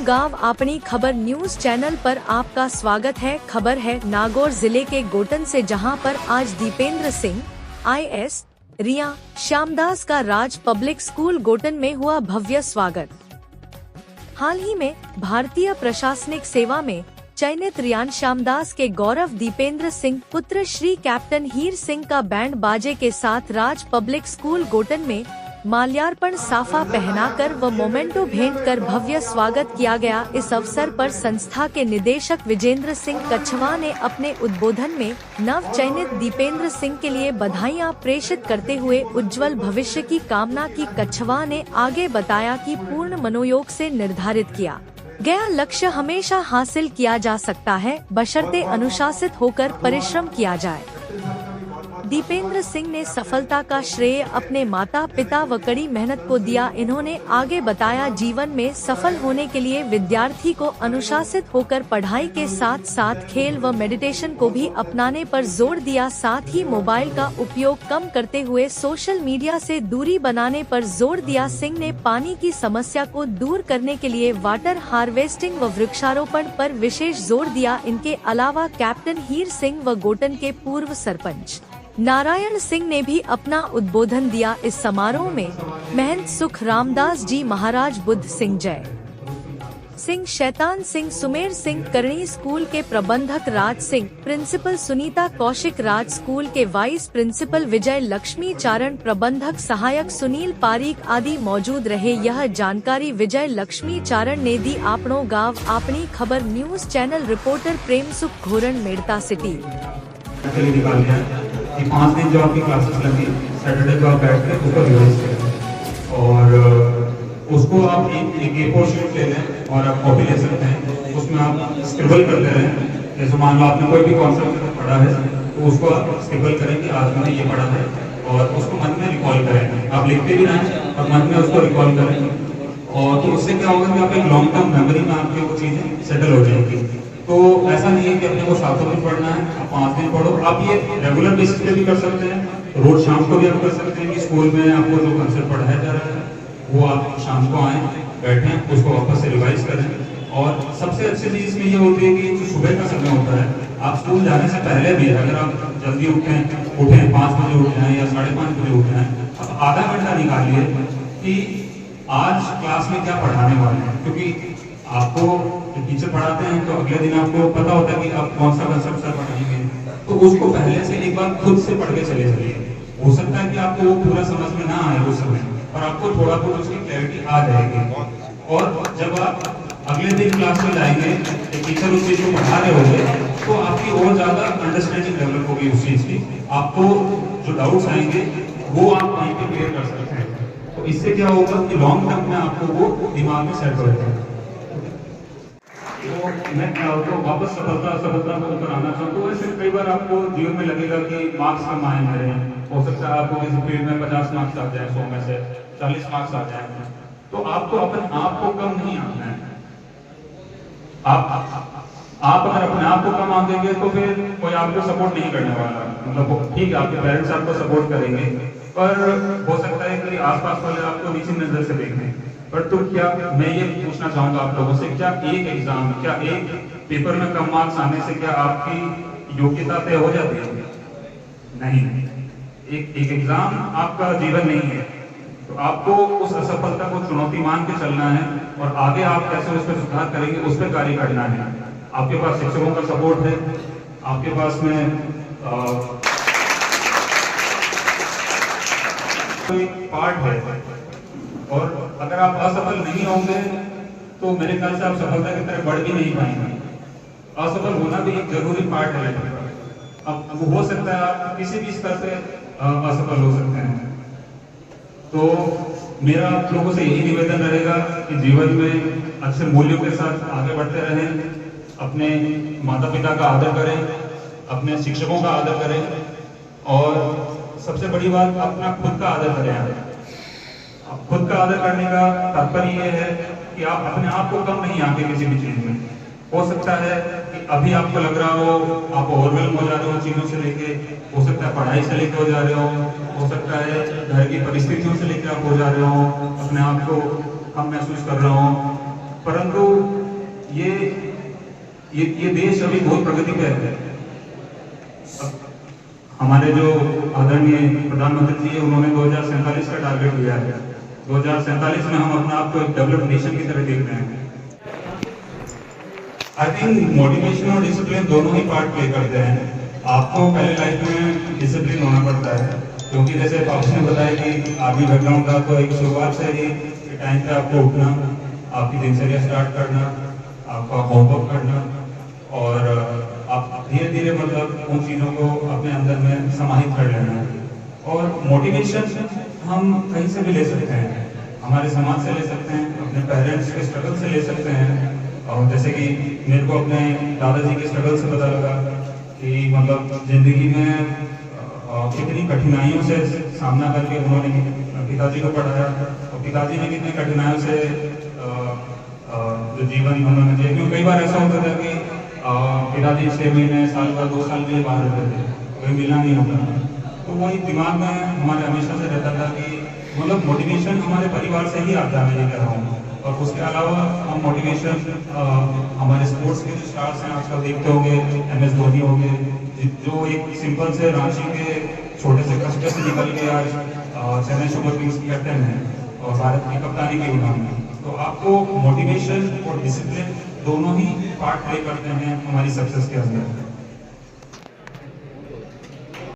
गांव अपनी खबर न्यूज चैनल पर आपका स्वागत है। खबर है नागौर जिले के गोटन से, जहां पर आज दीपेंद्र सिंह IS, रिया श्यामदास का राज पब्लिक स्कूल गोटन में हुआ भव्य स्वागत। हाल ही में भारतीय प्रशासनिक सेवा में चयनित रियान श्यामदास के गौरव दीपेंद्र सिंह पुत्र श्री कैप्टन हीर सिंह का बैंड बाजे के साथ राज पब्लिक स्कूल गोटन में माल्यार्पण साफा पहनाकर व मोमेंटो भेंट कर भव्य स्वागत किया गया। इस अवसर पर संस्था के निदेशक विजेंद्र सिंह कछवा ने अपने उद्बोधन में नव चयनित दीपेंद्र सिंह के लिए बधाइयां प्रेषित करते हुए उज्जवल भविष्य की कामना की। कछवा ने आगे बताया कि पूर्ण मनोयोग से निर्धारित किया गया लक्ष्य हमेशा हासिल किया जा सकता है, बशर्ते अनुशासित होकर परिश्रम किया जाए। दीपेंद्र सिंह ने सफलता का श्रेय अपने माता पिता व कड़ी मेहनत को दिया। इन्होंने आगे बताया, जीवन में सफल होने के लिए विद्यार्थी को अनुशासित होकर पढ़ाई के साथ साथ खेल व मेडिटेशन को भी अपनाने पर जोर दिया। साथ ही मोबाइल का उपयोग कम करते हुए सोशल मीडिया से दूरी बनाने पर जोर दिया। सिंह ने पानी की समस्या को दूर करने के लिए वाटर हार्वेस्टिंग व वृक्षारोपण पर विशेष जोर दिया। इनके अलावा कैप्टन हीर सिंह व गोटन के पूर्व सरपंच नारायण सिंह ने भी अपना उद्बोधन दिया। इस समारोह में महंत सुख रामदास जी महाराज, बुद्ध सिंह जय सिंह, शैतान सिंह, सुमेर सिंह करणी स्कूल के प्रबंधक राज सिंह, प्रिंसिपल सुनीता कौशिक, राज स्कूल के वाइस प्रिंसिपल विजय लक्ष्मी चारण, प्रबंधक सहायक सुनील पारीक आदि मौजूद रहे। यह जानकारी विजय लक्ष्मी चारण ने दी। आपनो गांव अपनी खबर न्यूज चैनल रिपोर्टर प्रेम सुख घोरण, मेड़ता सिटी। 5 दिन जो आपकी क्लासेस लगी, सैटरडे को आप बैठ के उसको रिवाइज करें और उसको आप एक A4 शीट ले लें और आप कॉपी ले सकते हैं। उसमें आप स्क्रिबल करते रहें। जैसे मान लो आपने कोई भी कॉन्सेप्ट पढ़ा है तो उसको आप स्क्रिबल करें कि आज मैंने ये पढ़ा है, और उसको मन में रिकॉल करें। आप लिखते भी रहें और मन में उसको रिकॉल करें, और तो उससे क्या होगा कि आप एक लॉन्ग टर्म मेमोरी में आपकी वो चीज़ें सेटल हो जाएंगी। तो ऐसा नहीं है कि अपने को 7 दिन पढ़ना है, आप 5 दिन पढ़ो। आप ये रेगुलर बेसिस पे भी कर सकते हैं, रोज शाम को भी आप कर सकते हैं कि स्कूल में आपको जो कंसेप्ट पढ़ाया जा रहा है वो आप शाम को आए, बैठें, उसको वापस से रिवाइज करें। और सबसे अच्छी चीज़ इसमें ये होती है कि जो सुबह का समय होता है, आप स्कूल जाने से पहले भी अगर आप जल्दी उठें 5 बजे उठ जाएँ या 5:30 बजे उठ जाएँ, आप आधा घंटा निकालिए कि आज क्लास में क्या पढ़ाने वाले हैं। क्योंकि आपको टीचर पढ़ाते हैं तो अगले दिन आपको पता होता है कि आप कौन सा कंसेप्ट सर पढ़ाएंगे, तो उसको पहले से एक बार खुद से पढ़ के चले जाइए। हो सकता है कि आपको वो पूरा समझ में ना आए उस समय, और आपको थोड़ा बहुत उसकी क्लैरिटी आ जाएगी। और जब आप अगले दिन क्लास में जाएंगे, टीचर उस चीज को पढ़ा रहे होंगे, तो आपकी और ज्यादा अंडरस्टैंडिंग डेवलप होगी उस चीज की। आपको जो डाउट्स आएंगे वो आप वहीं पे क्लियर कर सकते हैं। तो इससे क्या होगा कि लॉन्ग टर्म में आपको वो दिमाग में सेट हो जाएगा। तो मैं तो वापस सफलता को ऊपर आना चाहूँ। तो वैसे कई बार आपको जीवन में लगेगा कि मार्क्स कम आए मेरे, हो सकता है आपको किसी फील्ड में 50 मार्क्स आ जाए, 100 में से 40 मार्क्स आ जाए, तो आपको अपने आप को कम नहीं आना है। आप अगर अपने आप को कम आंकेंगे तो फिर कोई आपको सपोर्ट नहीं करने वाला। मतलब ठीक है, आपके पेरेंट्स आपको सपोर्ट करेंगे, पर हो सकता है कि आसपास वाले आपको नीची नजर से देखें। पर तो क्या मैं ये पूछना चाहूंगा आप लोगों से, क्या एक एग्जाम, क्या एक पेपर में कम मार्क्स आने से क्या आपकी योग्यता तय हो जाती है? नहीं। एक एग्जाम आपका जीवन नहीं है। तो आपको उस असफलता को चुनौती मान के चलना है, और आगे आप कैसे उस पर सुधार करेंगे उस पर कार्य करना है। आपके पास शिक्षकों का सपोर्ट है, आपके पास में कोई पार्ट है, और अगर आप असफल नहीं होंगे तो मेरे ख्याल से आप सफलता की तरफ बढ़ भी नहीं पाएंगे। असफल होना भी एक जरूरी पार्ट है। अब वो हो सकता है आप किसी भी स्तर पे असफल हो सकते हैं। तो मेरा आप लोगों से यही निवेदन रहेगा कि जीवन में अच्छे मूल्यों के साथ आगे बढ़ते रहें, अपने माता पिता का आदर करें, अपने शिक्षकों का आदर करें, और सबसे बड़ी बात अपना खुद का आदर करें। खुद का आदर करने का तात्पर्य यह है कि आप अपने आप को कम नहीं आके किसी भी चीज में। हो सकता है कि अभी आपको लग रहा हो आप ओवरवेल्म हो जा रहे हो चीजों से लेके, हो सकता है पढ़ाई से लेके हो जा रहे हो सकता है घर की परिस्थितियों से लेके आप हो जा रहे हो, अपने आप को कम महसूस कर रहे हो। परंतु ये देश अभी बहुत प्रगति पे है। हमारे जो आदरणीय प्रधानमंत्री जी उन्होंने 2047 का टारगेट दिया है। 2047 में हम अपने आप को एक डेवलप्ड नेशन की तरह देख रहे हैं। आई थिंक मोटिवेशन और डिसिप्लिन दोनों ही पार्ट प्ले करते हैं। आपको पहले लाइफ में डिसिप्लिन होना पड़ता है, क्योंकि जैसे आपने बताया कि आर्मी बैकग्राउंड का, तो एक शुरुआत से ही टाइम पे आपको उठना, आपकी दिनचर्या स्टार्ट करना, आपका होमवर्क करना, और आप धीरे धीरे मतलब उन चीज़ों को अपने अंदर में समाहित कर लेना है। और मोटिवेशन हम कहीं से भी ले सकते हैं, हमारे समाज से ले सकते हैं, अपने पेरेंट्स के स्ट्रगल से ले सकते हैं। और जैसे कि मेरे को अपने दादाजी के स्ट्रगल से पता लगा कि मतलब जिंदगी में कितनी कठिनाइयों से सामना करके उन्होंने पिताजी को पढ़ाया, और पिताजी ने कितनी कठिनाइयों से जो जीवन उन्होंने जिया। क्योंकि कई बार ऐसा होता था कि पिताजी 6 महीने, साल का 2 साल के लिए बाहर रहते थे, कहीं मिलना नहीं होता, तो वही दिमाग में हमारे हमेशा से रहता था कि मतलब मोटिवेशन हमारे परिवार से ही आता है, मैं ये कह रहा हूँ। और उसके अलावा हम मोटिवेशन हमारे स्पोर्ट्स के जो स्टार्स हैं आजकल देखते होंगे, MS धोनी हो गए, जो एक सिंपल से रांची के छोटे से कस्बे से निकल के आज चेन्नई सुपर किंग्स की कैप्टन है और भारत की कप्तानी की उड़ान में। तो आपको मोटिवेशन और डिसिप्लिन दोनों ही पार्ट प्ले करते हैं हमारी सक्सेस के अंदर।